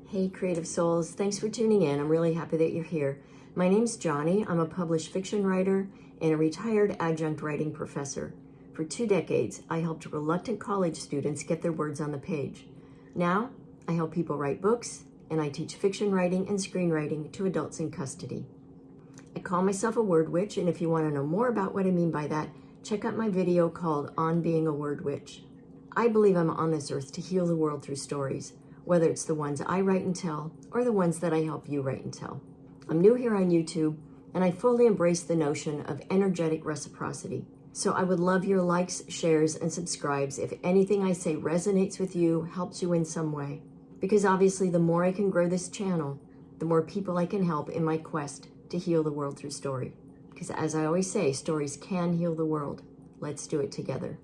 Hey creative souls, thanks for tuning in. I'm really happy that you're here. My name's Johnny. I'm a published fiction writer and a retired adjunct writing professor. For 2 decades, I helped reluctant college students get their words on the page. Now, I help people write books, and I teach fiction writing and screenwriting to adults in custody. I call myself a word witch, and if you want to know more about what I mean by that, check out my video called On Being a Word Witch. I believe I'm on this earth to heal the world through stories, whether it's the ones I write and tell or the ones that I help you write and tell. I'm new here on YouTube, and I fully embrace the notion of energetic reciprocity. So I would love your likes, shares, and subscribes if anything I say resonates with you, helps you in some way. Because obviously the more I can grow this channel, the more people I can help in my quest to heal the world through story. Because as I always say, stories can heal the world. Let's do it together.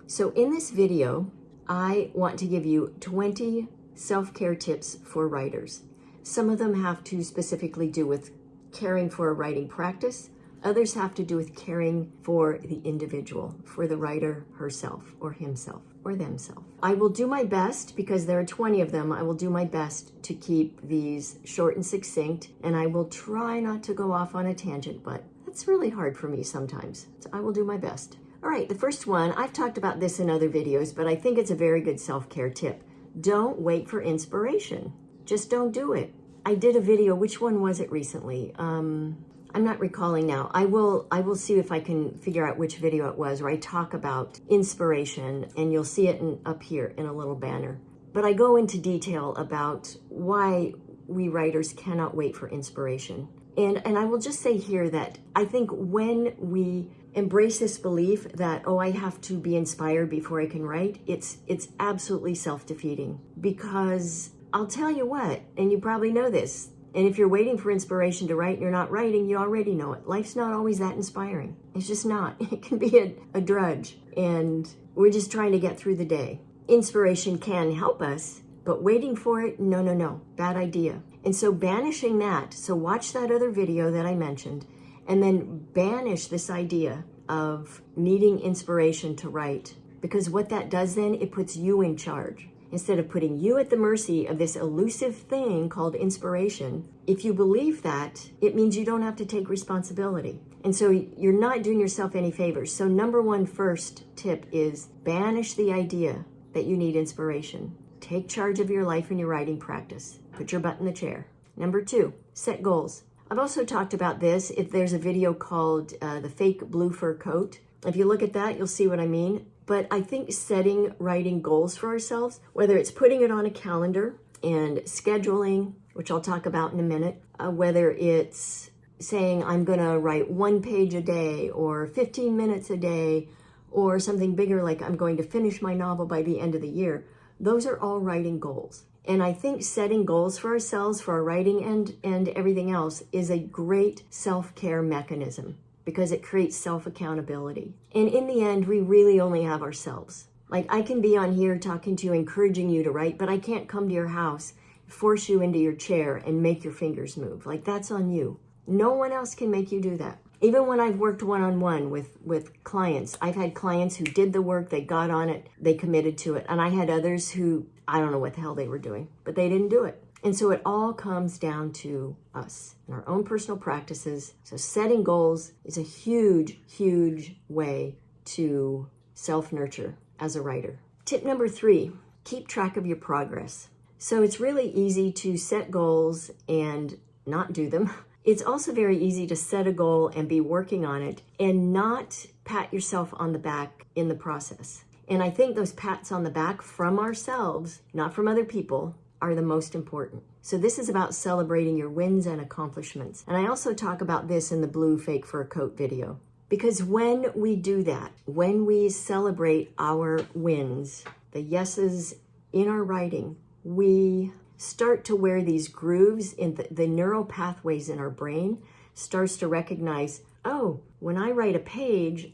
So in this video, I want to give you 20 self-care tips for writers. Some of them have to specifically do with caring for a writing practice. Others have to do with caring for the individual, for the writer herself or himself or themselves. I will do my best, because there are 20 of them, I will do my best to keep these short and succinct, and I will try not to go off on a tangent, but that's really hard for me sometimes. So I will do my best. All right, the first one, I've talked about this in other videos, but I think it's a very good self-care tip. Don't wait for inspiration. Just don't do it. I did a video, which one was it recently? I'm not recalling now. I will see if I can figure out which video it was, where I talk about inspiration, and you'll see it up here in a little banner. But I go into detail about why we writers cannot wait for inspiration. And I will just say here that I think when we embrace this belief that, oh, I have to be inspired before I can write, it's absolutely self-defeating. Because I'll tell you what, and you probably know this, and if you're waiting for inspiration to write and you're not writing, you already know it. Life's not always that inspiring. It's just not. It can be a drudge, and we're just trying to get through the day. Inspiration can help us, but waiting for it, no, bad idea. And so banishing that, so watch that other video that I mentioned, and then banish this idea of needing inspiration to write, because what that does then, it puts you in charge. Instead of putting you at the mercy of this elusive thing called inspiration, if you believe that, it means you don't have to take responsibility. And so you're not doing yourself any favors. So number one first tip is banish the idea that you need inspiration. Take charge of your life and your writing practice. Put your butt in the chair. Number 2, set goals. I've also talked about this. If there's a video called The Fake Blue Fur Coat. If you look at that, you'll see what I mean. But I think setting writing goals for ourselves, whether it's putting it on a calendar and scheduling, which I'll talk about in a minute, whether it's saying I'm going to write 1 page a day or 15 minutes a day, or something bigger like I'm going to finish my novel by the end of the year, those are all writing goals. And I think setting goals for ourselves, for our writing and everything else, is a great self-care mechanism, because it creates self-accountability. And in the end, we really only have ourselves. Like, I can be on here talking to you, encouraging you to write, but I can't come to your house, force you into your chair, and make your fingers move. Like, that's on you. No one else can make you do that. Even when I've worked one-on-one with clients, I've had clients who did the work, they got on it, they committed to it. And I had others who, I don't know what the hell they were doing, but they didn't do it. And so it all comes down to us and our own personal practices. So setting goals is a huge, huge way to self-nurture as a writer. Tip number 3, keep track of your progress. So it's really easy to set goals and not do them. It's also very easy to set a goal and be working on it and not pat yourself on the back in the process. And I think those pats on the back from ourselves, not from other people, are the most important. So this is about celebrating your wins and accomplishments. And I also talk about this in the Blue Fake Fur Coat video. Because when we do that, when we celebrate our wins, the yeses in our writing, we start to wear these grooves in the neural pathways in our brain starts to recognize, oh, when I write a page,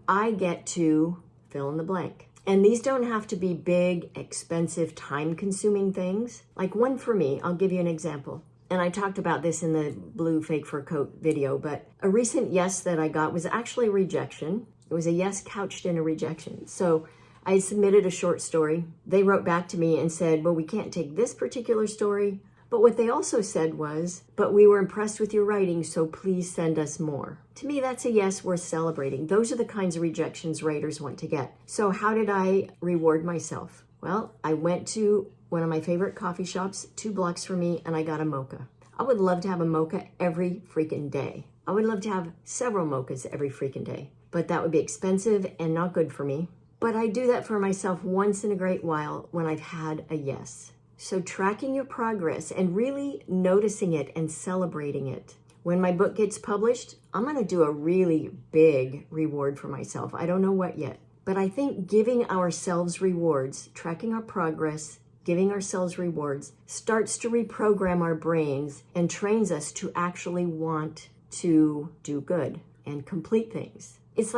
I get to fill in the blank. And these don't have to be big, expensive, time-consuming things. Like one for me, I'll give you an example. And I talked about this in the Blue Fake Fur Coat video, but a recent yes that I got was actually a rejection. It was a yes couched in a rejection. So I had submitted a short story. They wrote back to me and said, well, we can't take this particular story. But what they also said was, but we were impressed with your writing, so please send us more. To me, that's a yes worth celebrating. Those are the kinds of rejections writers want to get. So how did I reward myself? Well, I went to one of my favorite coffee shops 2 blocks from me, and I got a mocha. I would love to have a mocha every freaking day. I would love to have several mochas every freaking day, but that would be expensive and not good for me. But I do that for myself once in a great while when I've had a yes. So tracking your progress and really noticing it and celebrating it. When my book gets published, I'm going to do a really big reward for myself. I don't know what yet, but I think giving ourselves rewards, tracking our progress, giving ourselves rewards starts to reprogram our brains and trains us to actually want to do good and complete things. It's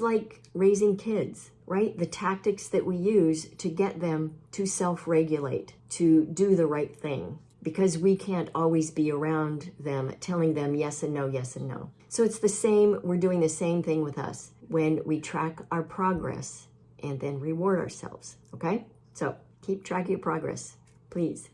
like raising kids, right? The tactics that we use to get them to self-regulate, to do the right thing, because we can't always be around them telling them yes and no, yes and no. So it's the same, we're doing the same thing with us when we track our progress and then reward ourselves, okay? So keep track of your progress, please.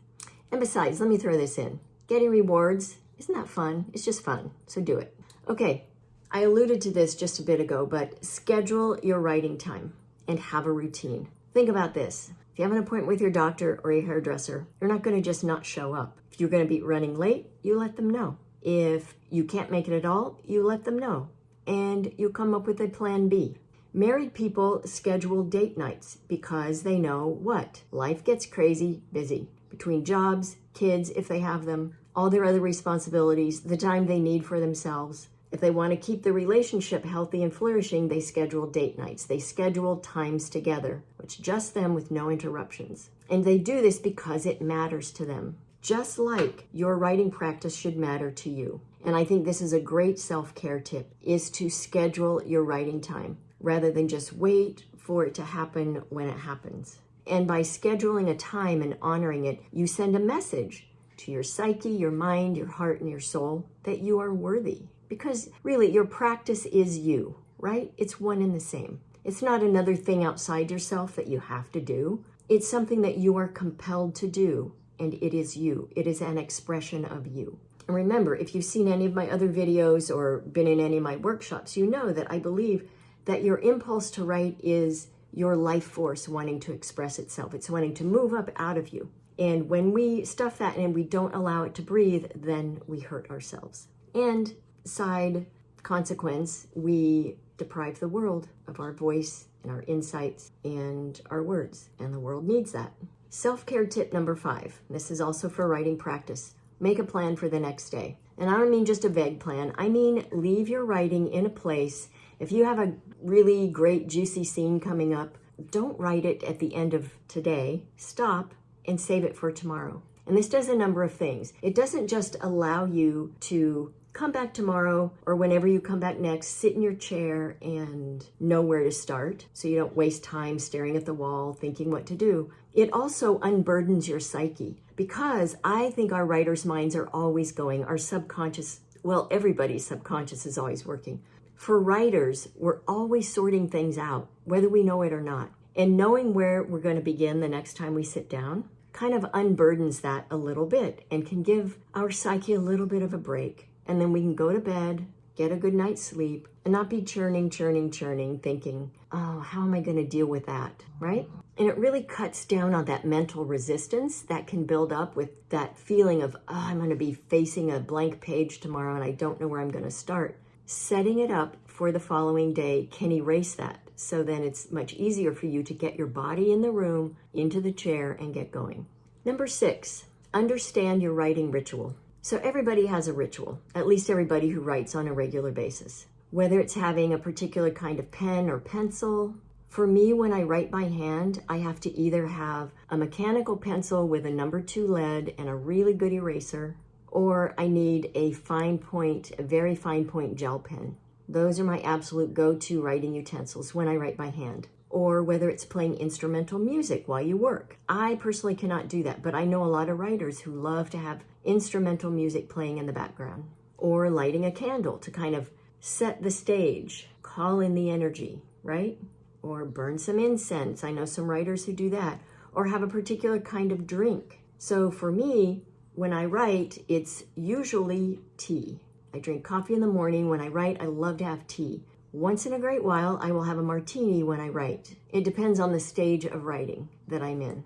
And besides, let me throw this in. Getting rewards, isn't that fun? It's just fun, so do it. Okay, I alluded to this just a bit ago, but schedule your writing time and have a routine. Think about this. If you have an appointment with your doctor or your hairdresser, you're not going to just not show up. If you're going to be running late, you let them know. If you can't make it at all, you let them know. And you come up with a plan B. Married people schedule date nights because they know what? Life gets crazy busy. Between jobs, kids, if they have them, all their other responsibilities, the time they need for themselves. If they want to keep the relationship healthy and flourishing, they schedule date nights. They schedule times together. It's just them with no interruptions. And they do this because it matters to them. Just like your writing practice should matter to you. And I think this is a great self-care tip, is to schedule your writing time rather than just wait for it to happen when it happens. And by scheduling a time and honoring it, you send a message to your psyche, your mind, your heart, and your soul that you are worthy. Because really, your practice is you, right? It's one and the same. It's not another thing outside yourself that you have to do. It's something that you are compelled to do, and it is you. It is an expression of you. And remember, if you've seen any of my other videos or been in any of my workshops, you know that I believe that your impulse to write is your life force wanting to express itself. It's wanting to move up out of you. And when we stuff that and we don't allow it to breathe, then we hurt ourselves. And side consequence, we deprive the world of our voice and our insights and our words, and the world needs that. Self-care tip number 5. This is also for writing practice. Make a plan for the next day. And I don't mean just a vague plan. I mean leave your writing in a place. If you have a really great juicy scene coming up, don't write it at the end of today. Stop and save it for tomorrow. And this does a number of things. It doesn't just allow you to come back tomorrow or whenever you come back next, sit in your chair and know where to start so you don't waste time staring at the wall thinking what to do. It also unburdens your psyche, because I think our writers' minds are always going. Our subconscious, well, everybody's subconscious is always working. For writers, we're always sorting things out, whether we know it or not. And knowing where we're going to begin the next time we sit down kind of unburdens that a little bit and can give our psyche a little bit of a break. And then we can go to bed, get a good night's sleep, and not be churning, thinking, oh, how am I going to deal with that, right? And it really cuts down on that mental resistance that can build up with that feeling of, oh, I'm going to be facing a blank page tomorrow and I don't know where I'm going to start. Setting it up for the following day can erase that. So then it's much easier for you to get your body in the room, into the chair, and get going. Number 6, understand your writing ritual. So everybody has a ritual, at least everybody who writes on a regular basis. Whether it's having a particular kind of pen or pencil. For me, when I write by hand, I have to either have a mechanical pencil with a number 2 lead and a really good eraser, or I need a very fine point gel pen. Those are my absolute go-to writing utensils when I write by hand. Or whether it's playing instrumental music while you work. I personally cannot do that, but I know a lot of writers who love to have instrumental music playing in the background. Or lighting a candle to kind of set the stage, call in the energy, right? or burn some incense. I know some writers who do that, or have a particular kind of drink. So for me, when I write, it's usually tea. I drink coffee in the morning. When I write, I love to have tea. Once in a great while, I will have a martini when I write. It depends on the stage of writing that I'm in.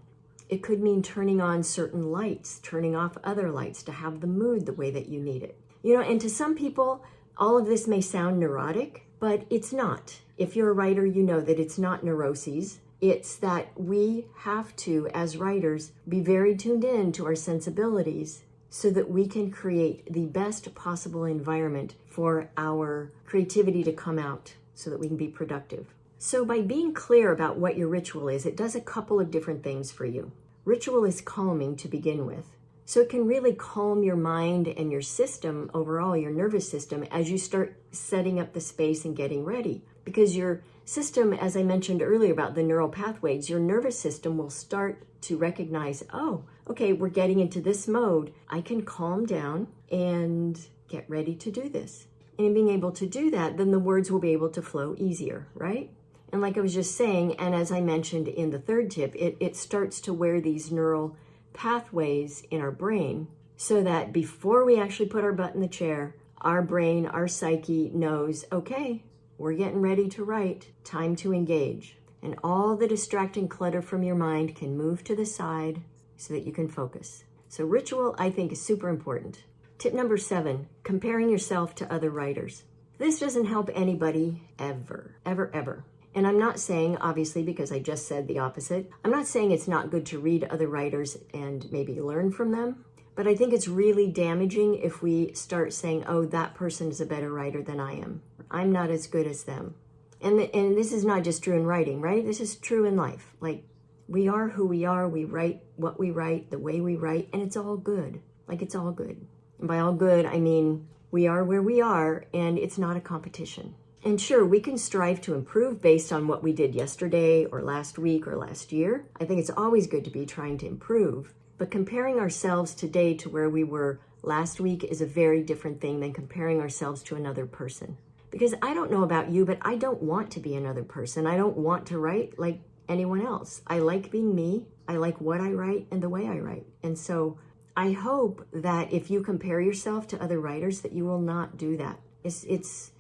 It could mean turning on certain lights, turning off other lights to have the mood the way that you need it. And to some people, all of this may sound neurotic, but it's not. If you're a writer, you know that it's not neuroses. It's that we have to, as writers, be very tuned in to our sensibilities so that we can create the best possible environment for our creativity to come out so that we can be productive. So by being clear about what your ritual is, it does a couple of different things for you. Ritual is calming to begin with. So it can really calm your mind and your system overall, your nervous system, as you start setting up the space and getting ready. Because your system, as I mentioned earlier about the neural pathways, your nervous system will start to recognize, oh, okay, we're getting into this mode. I can calm down and get ready to do this. And in being able to do that, then the words will be able to flow easier, right? And like I was just saying, and as I mentioned in the third tip, it starts to wear these neural pathways in our brain so that before we actually put our butt in the chair, our brain, our psyche knows, okay, we're getting ready to write, time to engage. And all the distracting clutter from your mind can move to the side so that you can focus. So ritual, I think, is super important. Tip number 7, comparing yourself to other writers. This doesn't help anybody ever, ever, ever. And I'm not saying, obviously, because I just said the opposite, I'm not saying it's not good to read other writers and maybe learn from them, but I think it's really damaging if we start saying, oh, that person is a better writer than I am. I'm not as good as them. And this is not just true in writing, right? This is true in life. Like, we are who we are, we write what we write, the way we write, and it's all good. Like, it's all good. And by all good, I mean we are where we are, and it's not a competition. And sure, we can strive to improve based on what we did yesterday or last week or last year. I think it's always good to be trying to improve. But comparing ourselves today to where we were last week is a very different thing than comparing ourselves to another person. Because I don't know about you, but I don't want to be another person. I don't want to write like anyone else. I like being me. I like what I write and the way I write. And so I hope that if you compare yourself to other writers, that you will not do that. It's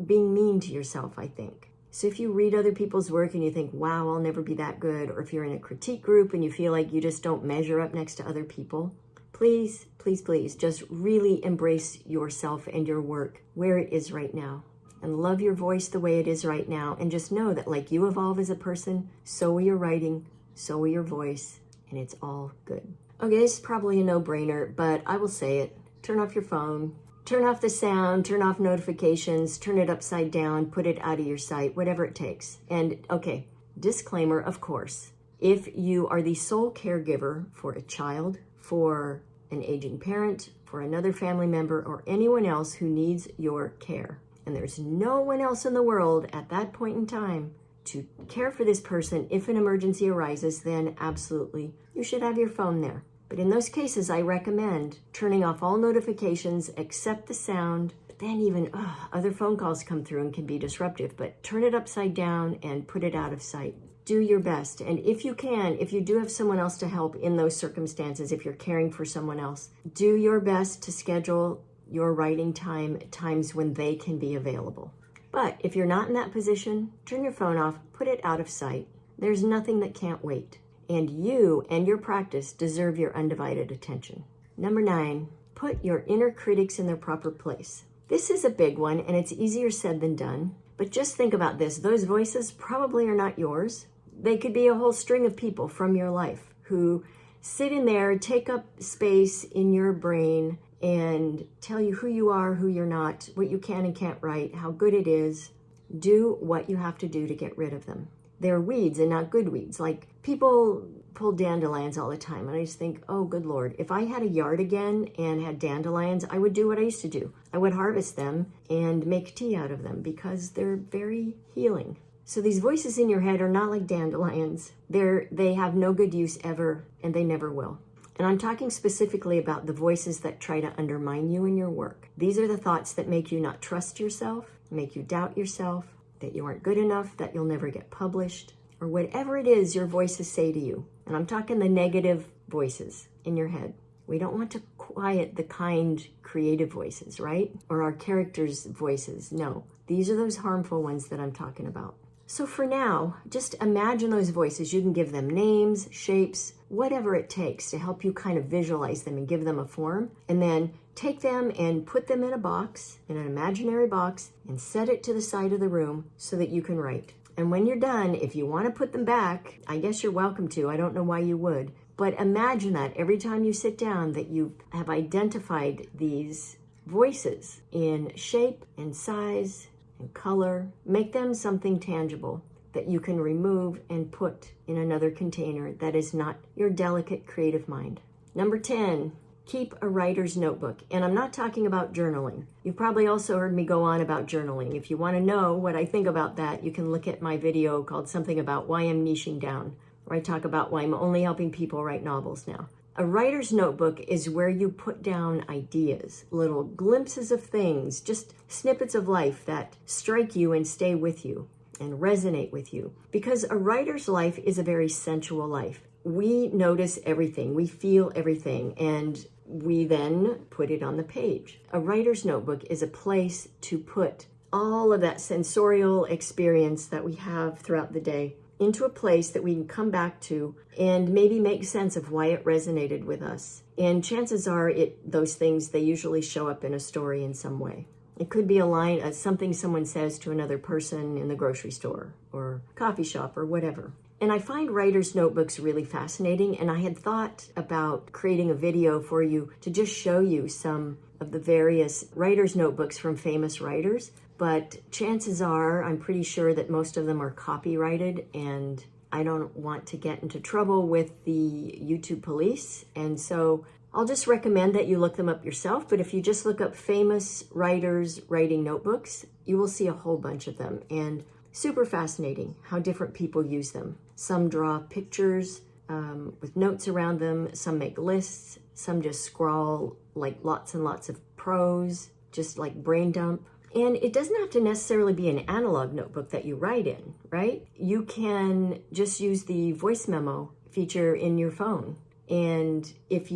being mean to yourself, I think. So if you read other people's work and you think, wow, I'll never be that good, or if you're in a critique group and you feel like you just don't measure up next to other people, please, please, please just really embrace yourself and your work where it is right now. And love your voice the way it is right now. And just know that like you evolve as a person, so will your writing, so will your voice, and it's all good. Okay, this is probably a no-brainer, but I will say it. Turn off your phone. Turn off the sound, turn off notifications, turn it upside down, put it out of your sight, whatever it takes. And okay, disclaimer, of course, if you are the sole caregiver for a child, for an aging parent, for another family member, or anyone else who needs your care, and there's no one else in the world at that point in time to care for this person if an emergency arises, then absolutely, you should have your phone there. But in those cases, I recommend turning off all notifications except the sound. But then even other phone calls come through and can be disruptive. But turn it upside down and put it out of sight. Do your best. And if you can, if you do have someone else to help in those circumstances, if you're caring for someone else, do your best to schedule your writing times when they can be available. But if you're not in that position, turn your phone off, put it out of sight. There's nothing that can't wait. And you and your practice deserve your undivided attention. Number 9, put your inner critics in their proper place. This is a big one, and it's easier said than done. But just think about this. Those voices probably are not yours. They could be a whole string of people from your life who sit in there, take up space in your brain, and tell you who you are, who you're not, what you can and can't write, how good it is. Do what you have to do to get rid of them. They're weeds and not good weeds. Like, people pull dandelions all the time, and I just think, oh, good Lord, if I had a yard again and had dandelions, I would do what I used to do. I would harvest them and make tea out of them because they're very healing. So these voices in your head are not like dandelions. They have no good use ever, and they never will. And I'm talking specifically about the voices that try to undermine you in your work. These are the thoughts that make you not trust yourself, make you doubt yourself, that you aren't good enough, that you'll never get published, or whatever it is your voices say to you. And I'm talking the negative voices in your head. We don't want to quiet the kind, creative voices, right? Or our characters' voices. No, these are those harmful ones that I'm talking about. So for now, just imagine those voices. You can give them names, shapes, whatever it takes to help you kind of visualize them and give them a form. And then take them and put them in a box, in an imaginary box, and set it to the side of the room so that you can write. And when you're done, if you want to put them back, I guess you're welcome to. I don't know why you would. But imagine that every time you sit down that you have identified these voices in shape and size and color. Make them something tangible that you can remove and put in another container that is not your delicate creative mind. Number 10, keep a writer's notebook. And I'm not talking about journaling. You've probably also heard me go on about journaling. If you want to know what I think about that, you can look at my video called Something About Why I'm Niching Down, where I talk about why I'm only helping people write novels now. A writer's notebook is where you put down ideas, little glimpses of things, just snippets of life that strike you and stay with you and resonate with you. Because a writer's life is a very sensual life. We notice everything, we feel everything, and we then put it on the page. A writer's notebook is a place to put all of that sensorial experience that we have throughout the day into a place that we can come back to and maybe make sense of why it resonated with us. And chances are those things, they usually show up in a story in some way. It could be a line, something someone says to another person in the grocery store or coffee shop or whatever. And I find writer's notebooks really fascinating, and I had thought about creating a video for you to just show you some of the various writer's notebooks from famous writers. But chances are, I'm pretty sure that most of them are copyrighted, and I don't want to get into trouble with the YouTube police. And so I'll just recommend that you look them up yourself. But if you just look up famous writers writing notebooks, you will see a whole bunch of them. And super fascinating how different people use them. Some draw pictures with notes around them. Some make lists. Some just scrawl like lots and lots of prose, just like brain dump. And it doesn't have to necessarily be an analog notebook that you write in, right? You can just use the voice memo feature in your phone. And if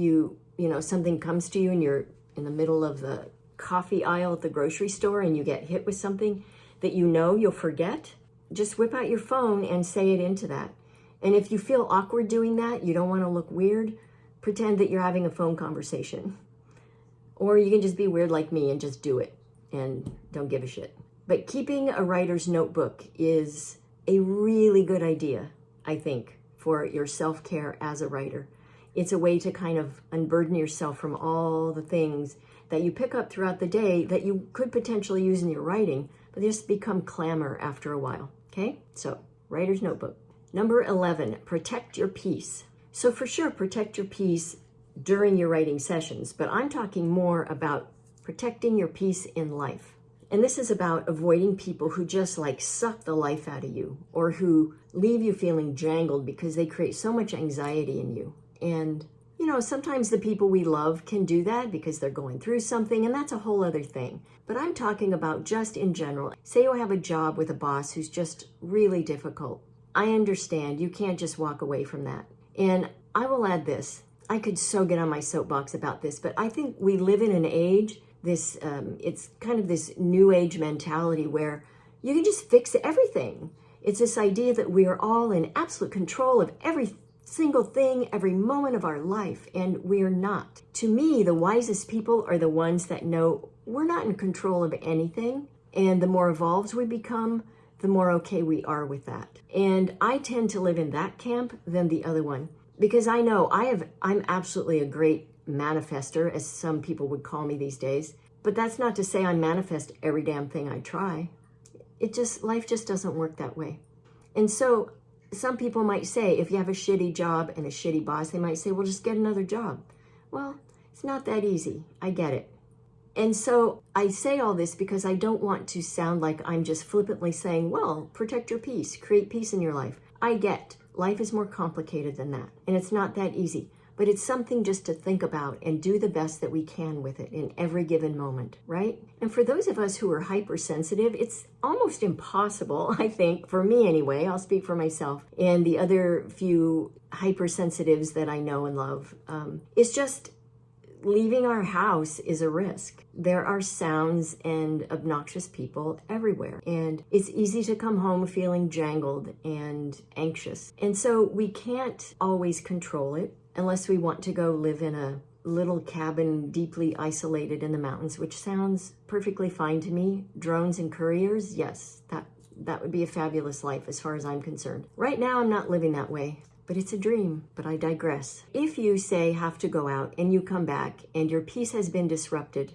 something comes to you and you're in the middle of the coffee aisle at the grocery store and you get hit with something that you'll forget, just whip out your phone and say it into that. And if you feel awkward doing that, you don't want to look weird, pretend that you're having a phone conversation. Or you can just be weird like me and just do it and don't give a shit. But keeping a writer's notebook is a really good idea, I think, for your self-care as a writer. It's a way to kind of unburden yourself from all the things that you pick up throughout the day that you could potentially use in your writing, but they just become clamor after a while, okay? So, writer's notebook. Number 11, protect your peace. So for sure, protect your peace during your writing sessions, but I'm talking more about protecting your peace in life. And this is about avoiding people who just suck the life out of you, or who leave you feeling jangled because they create so much anxiety in you. And, sometimes the people we love can do that because they're going through something, and that's a whole other thing. But I'm talking about just in general. Say you have a job with a boss who's just really difficult. I understand you can't just walk away from that. And I will add this. I could so get on my soapbox about this, but I think we live in an age, it's kind of this new age mentality where you can just fix everything. It's this idea that we are all in absolute control of every single thing, every moment of our life, and we're not. To me, the wisest people are the ones that know we're not in control of anything, and the more evolved we become, the more okay we are with that. And I tend to live in that camp than the other one, because I know I'm absolutely a great manifester, as some people would call me these days, but that's not to say I manifest every damn thing I try. Life just doesn't work that way. And so some people might say, if you have a shitty job and a shitty boss, they might say, well, just get another job. Well, it's not that easy. I get it. And so I say all this because I don't want to sound like I'm just flippantly saying, well, protect your peace, create peace in your life. I get life is more complicated than that, and it's not that easy. but it's something just to think about and do the best that we can with it in every given moment, right? And for those of us who are hypersensitive, it's almost impossible, I think, for me anyway, I'll speak for myself, and the other few hypersensitives that I know and love, it's just leaving our house is a risk. There are sounds and obnoxious people everywhere, and it's easy to come home feeling jangled and anxious. And so we can't always control it unless we want to go live in a little cabin deeply isolated in the mountains, which sounds perfectly fine to me. Drones and couriers, yes, that would be a fabulous life as far as I'm concerned. Right now, I'm not living that way. But it's a dream, but I digress. If you, say, have to go out and you come back and your peace has been disrupted,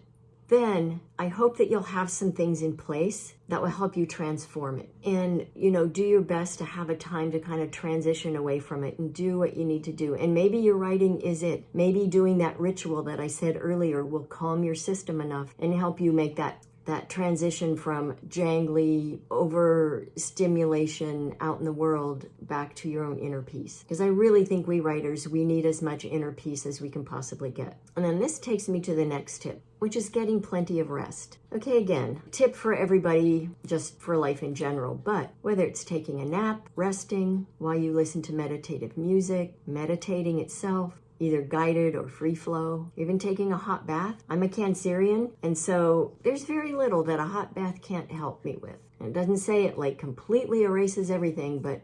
then I hope that you'll have some things in place that will help you transform it. And, do your best to have a time to kind of transition away from it and do what you need to do. And maybe your writing is it. Maybe doing that ritual that I said earlier will calm your system enough and help you make that transition from jangly overstimulation out in the world back to your own inner peace. Because I really think we writers, we need as much inner peace as we can possibly get. And then this takes me to the next tip, which is getting plenty of rest. Okay, again, tip for everybody, just for life in general, but whether it's taking a nap, resting, while you listen to meditative music, meditating itself, either guided or free flow, even taking a hot bath. I'm a Cancerian, and so there's very little that a hot bath can't help me with. And it doesn't say it like completely erases everything, but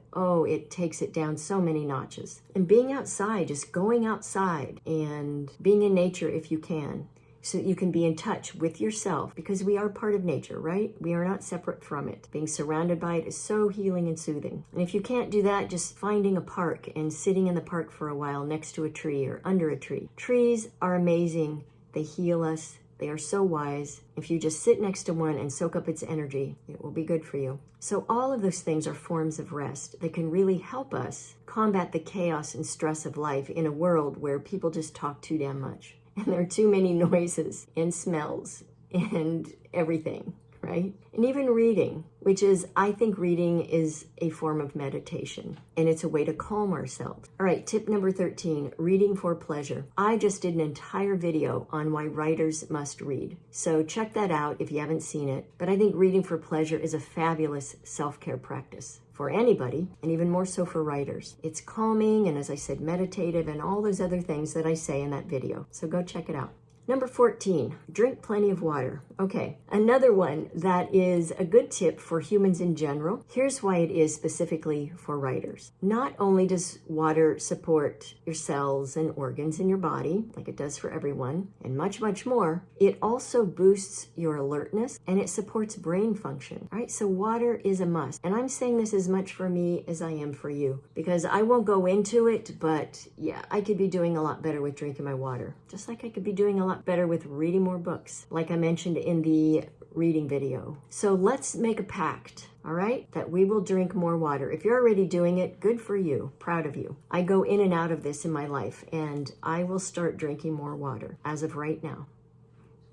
it takes it down so many notches. And being outside, just going outside and being in nature if you can, so that you can be in touch with yourself, because we are part of nature, right? We are not separate from it. Being surrounded by it is so healing and soothing. And if you can't do that, just finding a park and sitting in the park for a while next to a tree or under a tree. Trees are amazing. They heal us. They are so wise. If you just sit next to one and soak up its energy, it will be good for you. So all of those things are forms of rest that can really help us combat the chaos and stress of life in a world where people just talk too damn much. And there are too many noises and smells and everything, right? And even reading, which is, I think reading is a form of meditation, and it's a way to calm ourselves. All right, tip number 13, reading for pleasure. I just did an entire video on why writers must read. So check that out if you haven't seen it. But I think reading for pleasure is a fabulous self-care practice for anybody, and even more so for writers. It's calming, and as I said, meditative, and all those other things that I say in that video. So go check it out. Number 14, drink plenty of water. Okay, another one that is a good tip for humans in general. Here's why it is specifically for writers. Not only does water support your cells and organs in your body, like it does for everyone, and much, much more, it also boosts your alertness and it supports brain function. All right, so water is a must. And I'm saying this as much for me as I am for you, because I won't go into it, but yeah, I could be doing a lot better with drinking my water. Just like I could be doing a lot better with reading more books, like I mentioned in the reading video. So let's make a pact, all right, that we will drink more water. If you're already doing it, good for you, proud of you. I go in and out of this in my life, and I will start drinking more water as of right now.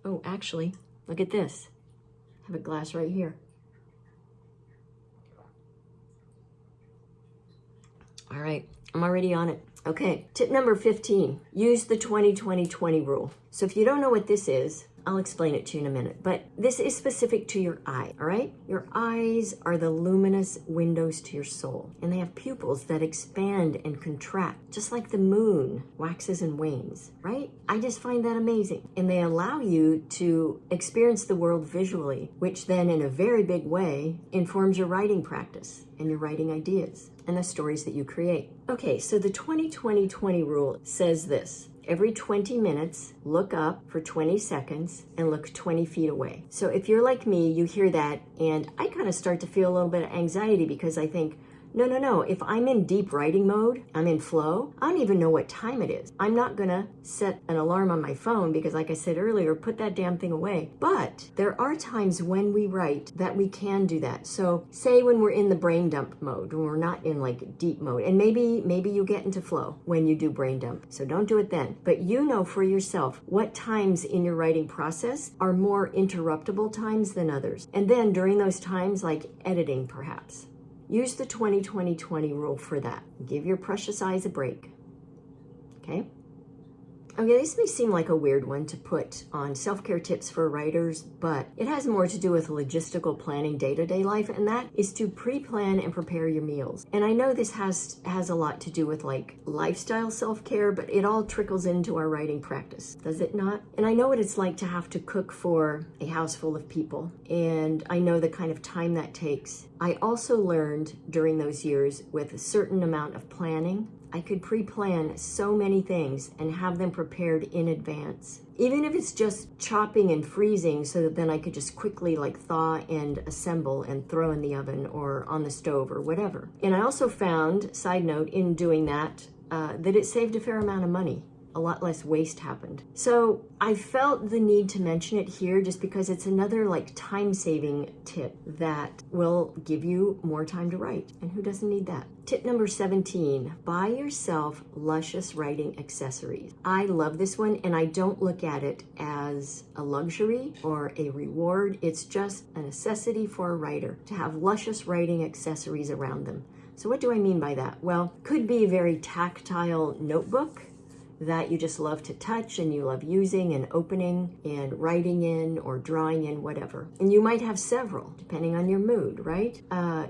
Oh, actually, look at this. I have a glass right here. All right, I'm already on it. Okay, tip number 15, use the 20-20-20 rule. So if you don't know what this is, I'll explain it to you in a minute, but this is specific to your eye, all right? Your eyes are the luminous windows to your soul, and they have pupils that expand and contract, just like the moon waxes and wanes, right? I just find that amazing. And they allow you to experience the world visually, which then in a very big way informs your writing practice and your writing ideas and the stories that you create. Okay, so the 20-20-20 rule says this. Every 20 minutes, look up for 20 seconds and look 20 feet away. So if you're like me, you hear that and I kind of start to feel a little bit of anxiety because I think, no. If I'm in deep writing mode, I'm in flow, I don't even know what time it is. I'm not gonna set an alarm on my phone because like I said earlier, put that damn thing away. But there are times when we write that we can do that. So say when we're in the brain dump mode, when we're not in like deep mode, and maybe you get into flow when you do brain dump. So don't do it then. But you know for yourself what times in your writing process are more interruptible times than others. And then during those times, like editing perhaps, use the 20-20-20 rule for that. Give your precious eyes a break, okay? Okay, this may seem like a weird one to put on self-care tips for writers, but it has more to do with logistical planning day-to-day life, and that is to pre-plan and prepare your meals. And I know this has a lot to do with like lifestyle self-care, but it all trickles into our writing practice, does it not? And I know what it's like to have to cook for a house full of people, and I know the kind of time that takes. I also learned during those years, with a certain amount of planning, I could pre-plan so many things and have them prepared in advance. Even if it's just chopping and freezing so that then I could just quickly like thaw and assemble and throw in the oven or on the stove or whatever. And I also found, side note, in doing that, that it saved a fair amount of money. A lot less waste happened. So I felt the need to mention it here just because it's another like time-saving tip that will give you more time to write. And who doesn't need that? Tip number 17, buy yourself luscious writing accessories. I love this one, and I don't look at it as a luxury or a reward. It's just a necessity for a writer to have luscious writing accessories around them. So what do I mean by that? Well, could be a very tactile notebook that you just love to touch and you love using and opening and writing in or drawing in, whatever. And you might have several, depending on your mood, right?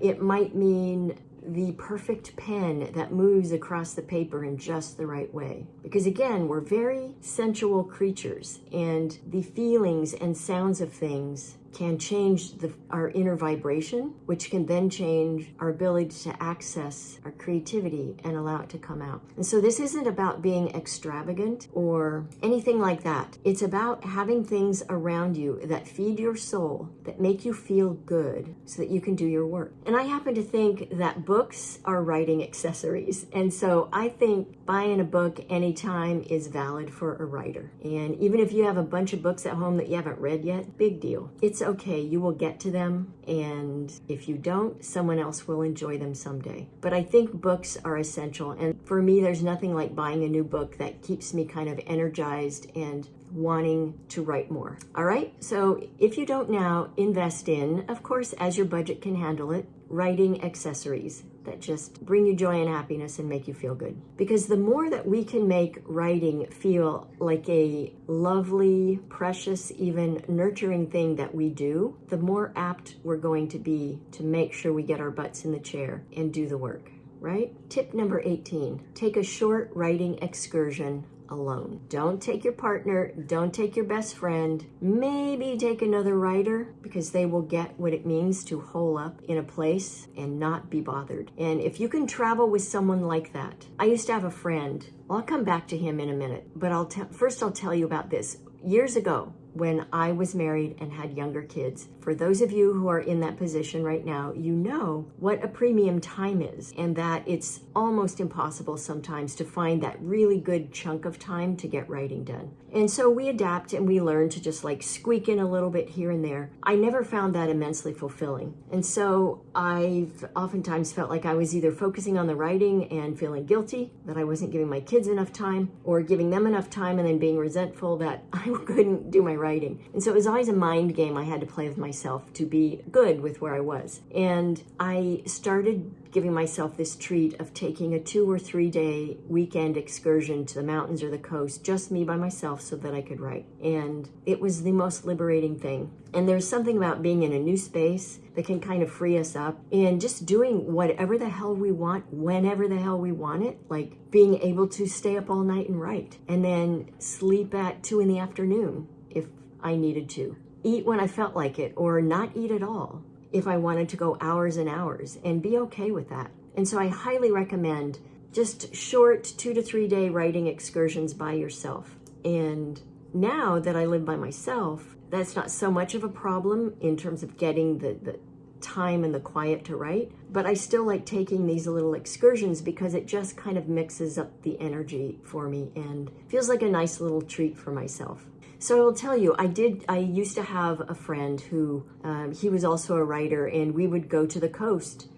It might mean the perfect pen that moves across the paper in just the right way. Because again, we're very sensual creatures, and the feelings and sounds of things can change our inner vibration, which can then change our ability to access our creativity and allow it to come out. And so this isn't about being extravagant or anything like that. It's about having things around you that feed your soul, that make you feel good so that you can do your work. And I happen to think that books are writing accessories. And so I think buying a book anytime is valid for a writer. And even if you have a bunch of books at home that you haven't read yet, big deal. It's okay, you will get to them, and if you don't, someone else will enjoy them someday. But I think books are essential, and for me, there's nothing like buying a new book that keeps me kind of energized and wanting to write more. All right, so if you don't now, invest in, of course, as your budget can handle it, writing accessories that just bring you joy and happiness and make you feel good. Because the more that we can make writing feel like a lovely, precious, even nurturing thing that we do, the more apt we're going to be to make sure we get our butts in the chair and do the work, right? Tip number 18, take a short writing excursion alone. Don't take your partner, don't take your best friend, maybe take another writer, because they will get what it means to hole up in a place and not be bothered. And if you can travel with someone like that, I used to have a friend, I'll come back to him in a minute, but first I'll tell you about this. Years ago, when I was married and had younger kids, for those of you who are in that position right now, you know what a premium time is, and that it's almost impossible sometimes to find that really good chunk of time to get writing done. And so we adapt and we learn to just like squeak in a little bit here and there. I never found that immensely fulfilling. And so I've oftentimes felt like I was either focusing on the writing and feeling guilty that I wasn't giving my kids enough time, or giving them enough time and then being resentful that I couldn't do my writing. And so it was always a mind game I had to play with myself to be good with where I was. And I started giving myself this treat of taking a 2 or 3 day weekend excursion to the mountains or the coast, just me by myself, so that I could write. And it was the most liberating thing. And there's something about being in a new space that can kind of free us up, and just doing whatever the hell we want, whenever the hell we want it, like being able to stay up all night and write, and then sleep at 2 in the afternoon if I needed to, eat when I felt like it, or not eat at all if I wanted to go hours and hours, and be okay with that. And so I highly recommend just short 2 to 3 day writing excursions by yourself. And now that I live by myself, that's not so much of a problem in terms of getting the time and the quiet to write, but I still like taking these little excursions because it just kind of mixes up the energy for me and feels like a nice little treat for myself. So I'll tell you, I used to have a friend who, he was also a writer, and we would go to the coast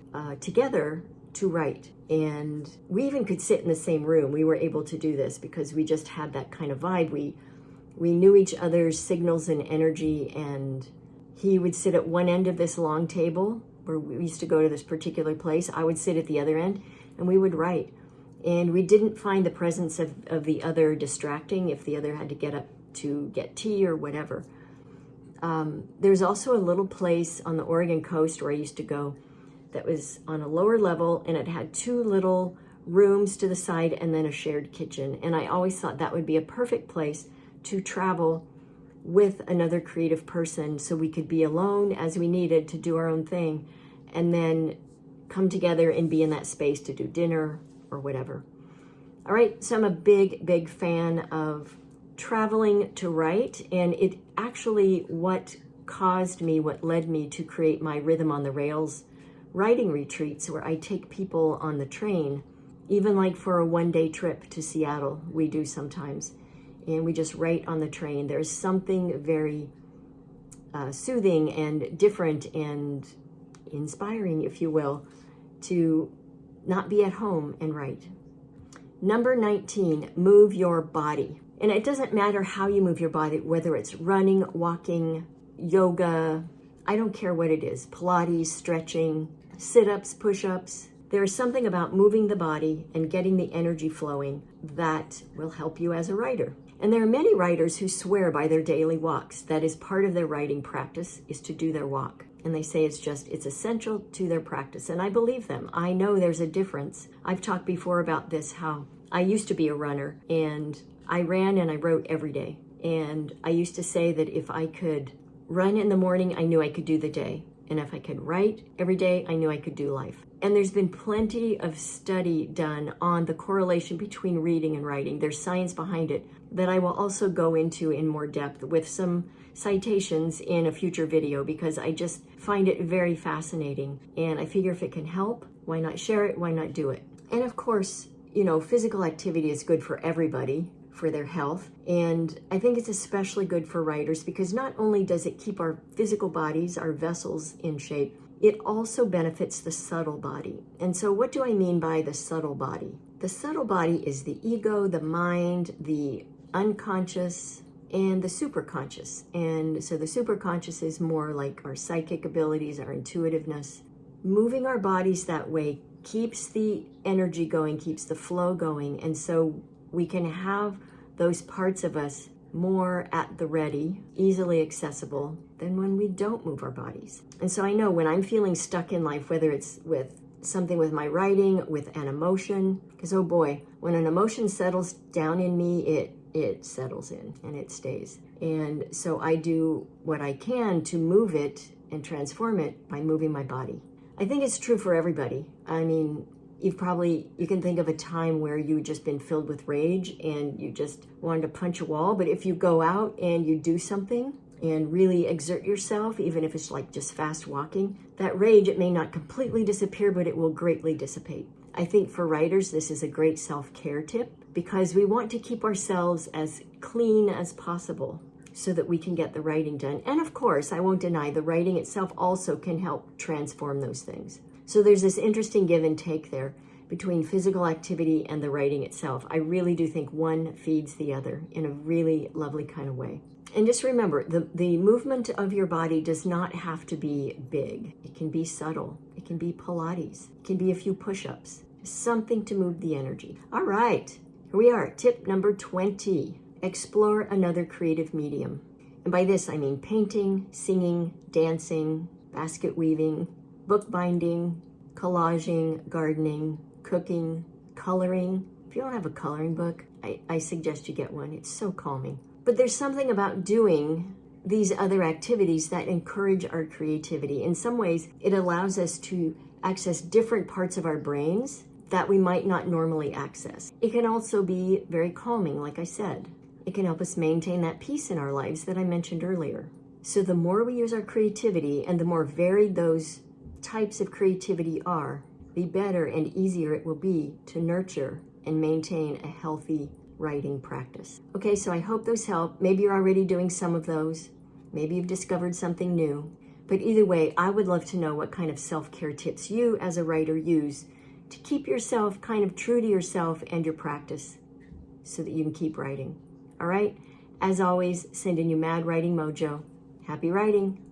together to write. And we even could sit in the same room. We were able to do this because we just had that kind of vibe. We knew each other's signals and energy, and he would sit at one end of this long table where we used to go to this particular place. I would sit at the other end, and we would write. And we didn't find the presence of the other distracting if the other had to get up to get tea or whatever. There's also a little place on the Oregon coast where I used to go that was on a lower level, and it had 2 little rooms to the side and then a shared kitchen. And I always thought that would be a perfect place to travel with another creative person so we could be alone as we needed to do our own thing and then come together and be in that space to do dinner or whatever. All right, so I'm a big fan of traveling to write, and it actually what led me to create my Rhythm on the Rails writing retreats, where I take people on the train, even like for a 1-day trip to Seattle, we do sometimes, and we just write on the train. There's something very soothing and different and inspiring, if you will, to not be at home and write. Number 19, move your body. And it doesn't matter how you move your body, whether it's running, walking, yoga, I don't care what it is, Pilates, stretching, sit-ups, push-ups. There is something about moving the body and getting the energy flowing that will help you as a writer. And there are many writers who swear by their daily walks. That is part of their writing practice, is to do their walk. And they say it's essential to their practice. And I believe them. I know there's a difference. I've talked before about this, how I used to be a runner, and I ran and I wrote every day. And I used to say that if I could run in the morning, I knew I could do the day. And if I could write every day, I knew I could do life. And there's been plenty of study done on the correlation between reading and writing. There's science behind it that I will also go into in more depth with some citations in a future video, because I just find it very fascinating. And I figure if it can help, why not share it? Why not do it? And of course, physical activity is good for everybody, for their health. And I think it's especially good for writers because not only does it keep our physical bodies, our vessels in shape, it also benefits the subtle body. And so what do I mean by the subtle body? The subtle body is the ego, the mind, the unconscious, and the superconscious. And so the superconscious is more like our psychic abilities, our intuitiveness. Moving our bodies that way keeps the energy going, keeps the flow going. And so we can have those parts of us more at the ready, easily accessible than when we don't move our bodies. And so I know when I'm feeling stuck in life, whether it's with something with my writing, with an emotion, because oh boy, when an emotion settles down in me, it settles in and it stays. And so I do what I can to move it and transform it by moving my body. I think it's true for everybody. I mean, you can think of a time where you've just been filled with rage and you just wanted to punch a wall. But if you go out and you do something and really exert yourself, even if it's like just fast walking, that rage, it may not completely disappear, but it will greatly dissipate. I think for writers, this is a great self-care tip because we want to keep ourselves as clean as possible so that we can get the writing done. And of course, I won't deny the writing itself also can help transform those things. So there's this interesting give and take there between physical activity and the writing itself. I really do think one feeds the other in a really lovely kind of way. And just remember, the movement of your body does not have to be big. It can be subtle. It can be Pilates. It can be a few push-ups. Something to move the energy. All right, here we are. Tip number 20. Explore another creative medium. And by this, I mean painting, singing, dancing, basket weaving, bookbinding, collaging, gardening, cooking, coloring. If you don't have a coloring book, I suggest you get one. It's so calming. But there's something about doing these other activities that encourage our creativity. In some ways, it allows us to access different parts of our brains that we might not normally access. It can also be very calming, like I said. It can help us maintain that peace in our lives that I mentioned earlier. So the more we use our creativity and the more varied those types of creativity are, the better and easier it will be to nurture and maintain a healthy writing practice. Okay, so I hope those help. Maybe you're already doing some of those. Maybe you've discovered something new. But either way, I would love to know what kind of self-care tips you as a writer use to keep yourself kind of true to yourself and your practice so that you can keep writing. All right? As always, sending you mad writing mojo. Happy writing.